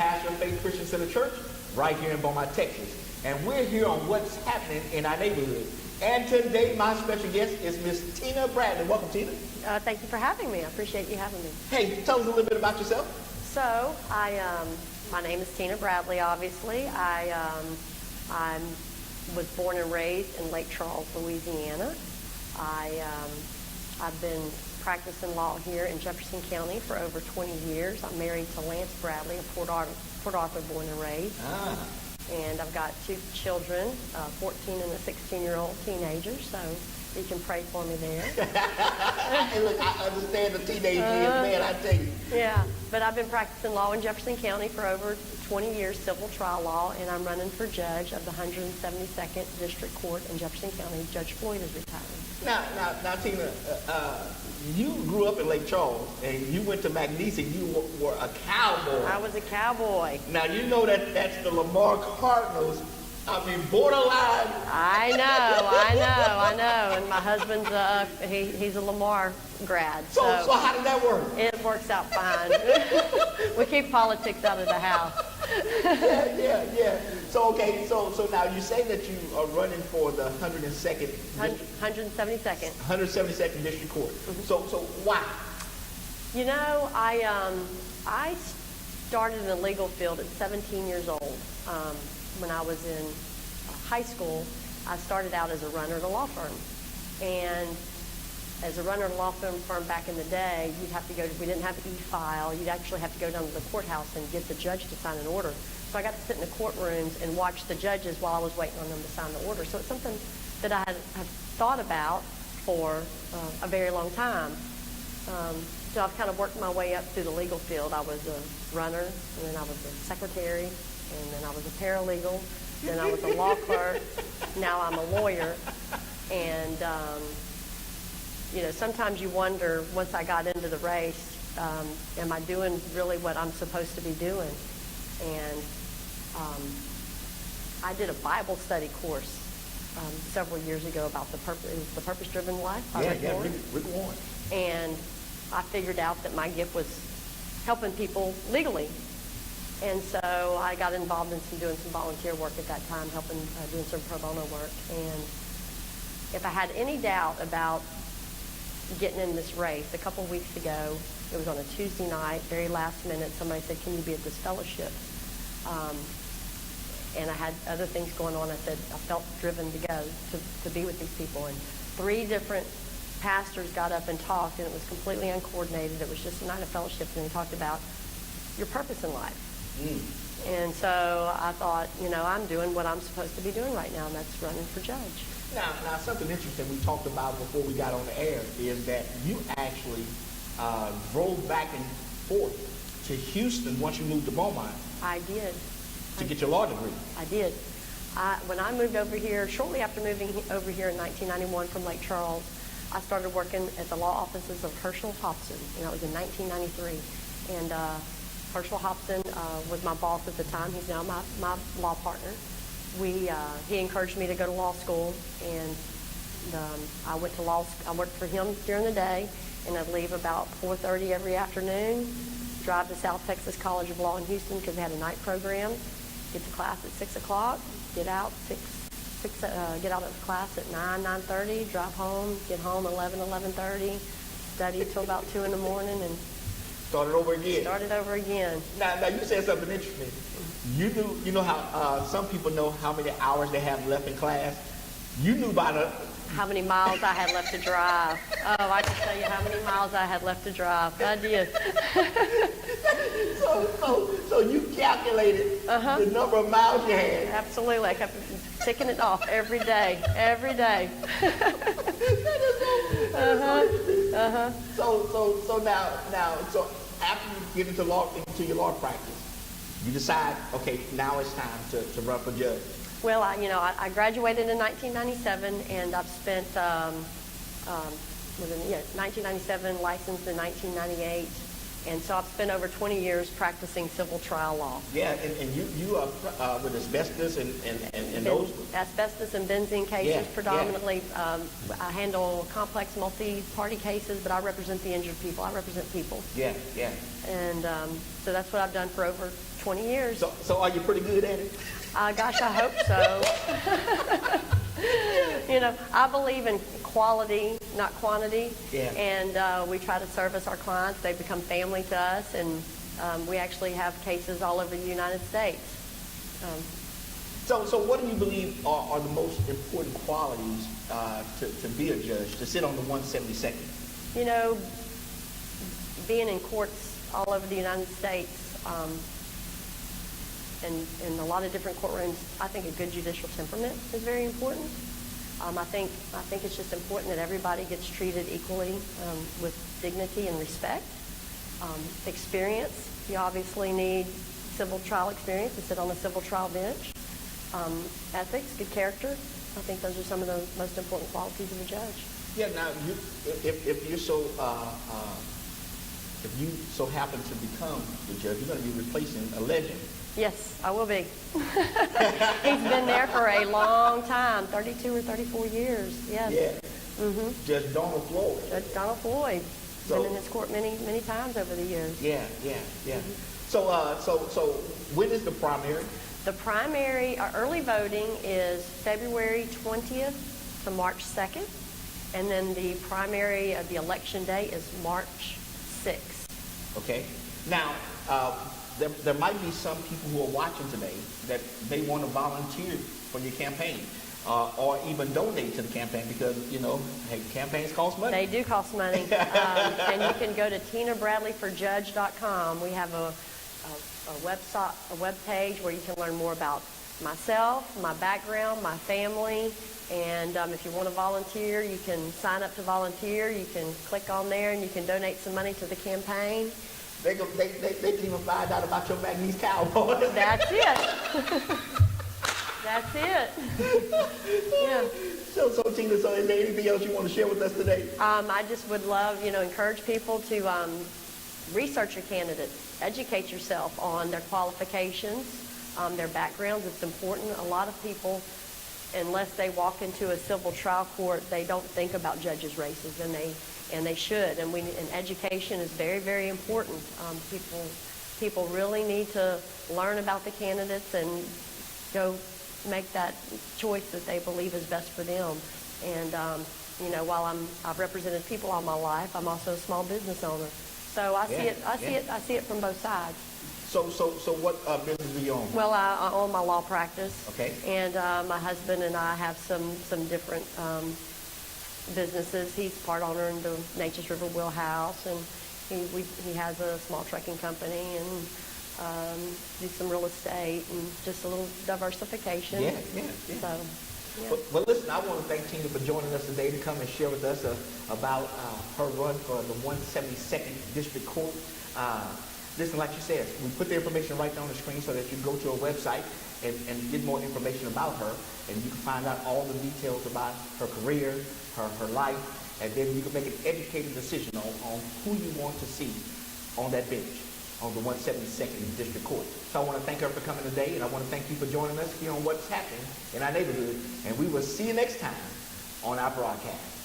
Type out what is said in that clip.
pastor of Faith Christian Center Church right here in Beaumont, Texas. And we're here on what's happening in our neighborhood. And today, my special guest is Miss Tina Bradley. Welcome, Tina. Thank you for having me. I appreciate you having me. Hey, tell us a little bit about yourself. So, my name is Tina Bradley, obviously. I was born and raised in Lake Charles, Louisiana. I've been practicing law here in Jefferson County for over 20 years. I'm married to Lance Bradley, of Port Arthur born and raised. And I've got 2 children, a 14 and a 16-year-old teenager, so you can pray for me there. Hey, look, I understand the teenage years, man, I tell you. Yeah, but I've been practicing law in Jefferson County for over 20 years, civil trial law, and I'm running for judge of the 172nd District Court in Jefferson County. Judge Floyd is retiring. Now, Tina, you grew up in Lake Charles, and you went to McNeese, and you were a cowboy. I was a cowboy. Now, you know that's the Lamar Cardinals. I mean, borderline. I know. And my husband's, he's a Lamar grad. So how did that work? It works out fine. We keep politics out of the house. Yeah. So, okay, so now you say that you are running for the 172nd 172nd District Court. Mm-hmm. So why? You know, I started in the legal field at 17 years old. When I was in high school, I started out as a runner at a law firm. And as a runner at a law firm back in the day, you'd have to go, we didn't have e-file, you'd actually have to go down to the courthouse and get the judge to sign an order. So I got to sit in the courtrooms and watch the judges while I was waiting on them to sign the order. So it's something that I have thought about for a very long time. So I've kind of worked my way up through the legal field. I was a runner, and then I was a secretary, and then I was a paralegal, then I was a law clerk, now I'm a lawyer. And, you know, sometimes you wonder, once I got into the race, am I doing really what I'm supposed to be doing? And I did a Bible study course several years ago about the Purpose-Driven Life by Rick Warren. And I figured out that my gift was helping people legally. And so I got involved in doing some volunteer work at that time, doing some pro bono work. And if I had any doubt about getting in this race, a couple of weeks ago, it was on a Tuesday night, very last minute, somebody said, can you be at this fellowship? And I had other things going on. I said, I felt driven to go to be with these people. And 3 different pastors got up and talked, and it was completely uncoordinated. It was just a night of fellowship, and they talked about your purpose in life. And so I thought, you know, I'm doing what I'm supposed to be doing right now, and that's running for judge. Now something interesting we talked about before we got on the air is that you actually drove back and forth to Houston once you moved to Beaumont. I did. To get your law degree. I did. When I moved over here, shortly after moving over here in 1991 from Lake Charles, I started working at the law offices of Herschel Hobson, and that was in 1993. And Herschel Hobson was my boss at the time. He's now my law partner. He encouraged me to go to law school, and I went to law school. I worked for him during the day, and I'd leave about 4:30 every afternoon, drive to South Texas College of Law in Houston because they had a night program, get to class at 6 o'clock, get out of class at 9:30, drive home, get home 11:30, study till about 2 in the morning, and started over again. Now you said something interesting. You know how some people know how many hours they have left in class? You knew by how many miles I had left to drive. Oh, I can tell you how many miles I had left to drive. I did. So you calculated the number of miles you had. Absolutely. I kept ticking it off every day. So after you get into your law practice, you decide, okay, now it's time to run for judge. Well, I graduated in 1997, and I've spent 1997, licensed in 1998, and so I've spent over 20 years practicing civil trial law. Yeah, and you are with asbestos and those? Asbestos and benzene cases predominantly. Yeah. I handle complex multi-party cases, but I represent the injured people. I represent people. Yeah. And so that's what I've done for over 20 years. So are you pretty good at it? Gosh, I hope so. I believe in quality, not quantity. Yeah. And we try to service our clients. They become family to us, and we actually have cases all over the United States. So what do you believe are the most important qualities to be a judge, to sit on the 172nd? Being in courts all over the United States, and in a lot of different courtrooms, I think a good judicial temperament is very important. I think it's just important that everybody gets treated equally with dignity and respect. Experience, you obviously need civil trial experience to sit on a civil trial bench. Ethics, good character. I think those are some of the most important qualities of a judge. Yeah. Now, if you so happen to become the judge, you're going to be replacing a legend. Yes, I will be. He's been there for a long time, 32 or 34 years. Yes. Yeah. Mm-hmm. Judge Donald Floyd. Judge Donald Floyd. Been in his court many times over the years. Yeah. Mm-hmm. So when is the primary? The primary, early voting is February 20th to March 2nd, and then the primary of the election day is March 6th. Okay. Now, there might be some people who are watching today that may want to volunteer for your campaign or even donate to the campaign because, hey, campaigns cost money. They do cost money. And you can go to TinaBradleyForJudge.com. We have a website, a web page where you can learn more about myself, my background, my family, and if you want to volunteer, you can sign up to volunteer. You can click on there and you can donate some money to the campaign. They can even find out about your Magnese Cowboys. That's it. That's it. Yeah. So Tina, is there anything else you want to share with us today? I just would love, encourage people to research your candidates, educate yourself on their qualifications, their backgrounds. It's important. A lot of people, unless they walk into a civil trial court, they don't think about judges' races, and they should. And education is very, very important. People really need to learn about the candidates and go make that choice that they believe is best for them. And while I've represented people all my life, I'm also a small business owner. So I see it from both sides. So what business do you own? Well, I own my law practice. Okay. And my husband and I have some different businesses. He's part owner in the Nature's River Wheelhouse, and he has a small trucking company and do some real estate and just a little diversification. Yeah. So, yeah. Well, listen, I want to thank Tina for joining us today to come and share with us about her run for the 172nd District Court. Listen, like you said, we put the information right there on the screen so that you can go to her website and get more information about her, and you can find out all the details about her career, her life, and then you can make an educated decision on who you want to see on that bench on the 172nd District Court. So I want to thank her for coming today, and I want to thank you for joining us here on What's Happening in Our Neighborhood, and we will see you next time on our broadcast.